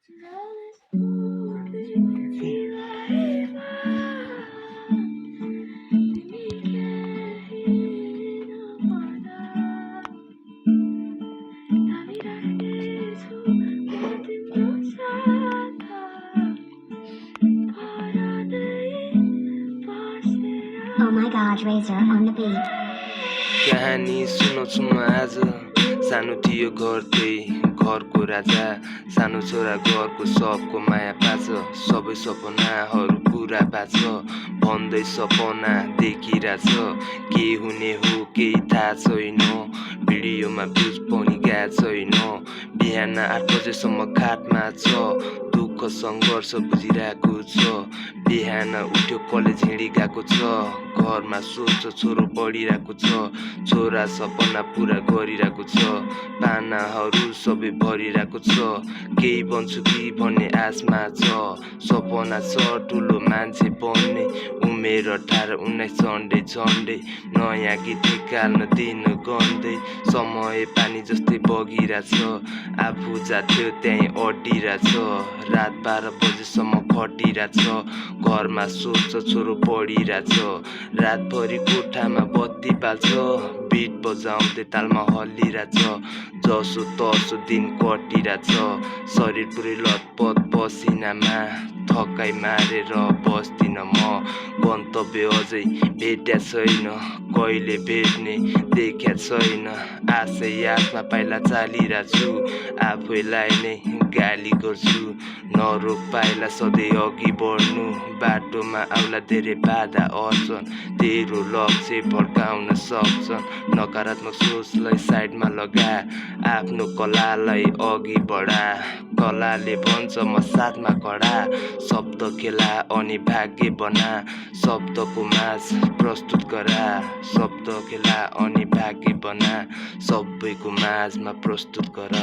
Oh my god, Razor on the beat. कहानी सुनाउँछु म आज सानो थियो घर त्यही घरको राजा सानो छोरा घरको सबको माया पाछ सबै सपनाहरू पुरा पाछ भन्दै सपना देखिरहेछ के हुने हो केही थाहा छैन भिडियोमा भ्युज पनि गएको छैन बिहान 8 बजेसम्म खाटमा छ दुःख सङ्घर्ष बुझिरहेको छ बिहान उठ्यो कलेज हिँडी गएको छ घरमा सोच छोरो पढिरहेको छ छोरा सपना पुरा गरिरहेको छ पानाहरू सबै भरिरहेको छ केही बन्छु कि भन्ने आशमा छ सपना छ ठुलो मान्छे बन्ने उमेर 18-19 झन्डै नयाँ गीत निकाल्न दिन गन्दै समय पानी जस्तै बगिरहेछ आफू जाथ्यो त्यहीँ अडिरहेछ रात 12 बजेसम्म खटिरहेछ घरमा सोच छोरो पढिरहेछ रातभरि कोठामा बत्ती बाल्छ बिट बजाउँदै तालमा हल्लिरहेछ जसो तसो दिन कटिरहेछ शरीर पुरै लतपत पसिनामा थकाइ मारेर बस्दिन म गन्तव्य अझै भेट्या छैन कहिले भेट्ने देख्या छैन आशै आशमा पाइला चालिरहेछु आफैलाई नै गाली गर्छु नरोक पाइला सधैँ अघि बढ्नु बाटोमा आउला धेरै बाधा अर्चन तेरो लक्ष्य भड्काउन सक्छन् नकारात्मक सोचलाई साइडमा लगा आफ्नो कलालाई अघि बढा कलाले भन्छ म साथमा खडा शब्द खेला अनि भाग्य बना शब्दको माझ प्रस्तुत गरा शब्द खेला अनि भाग्य बना सबैको माझमा प्रस्तुत गर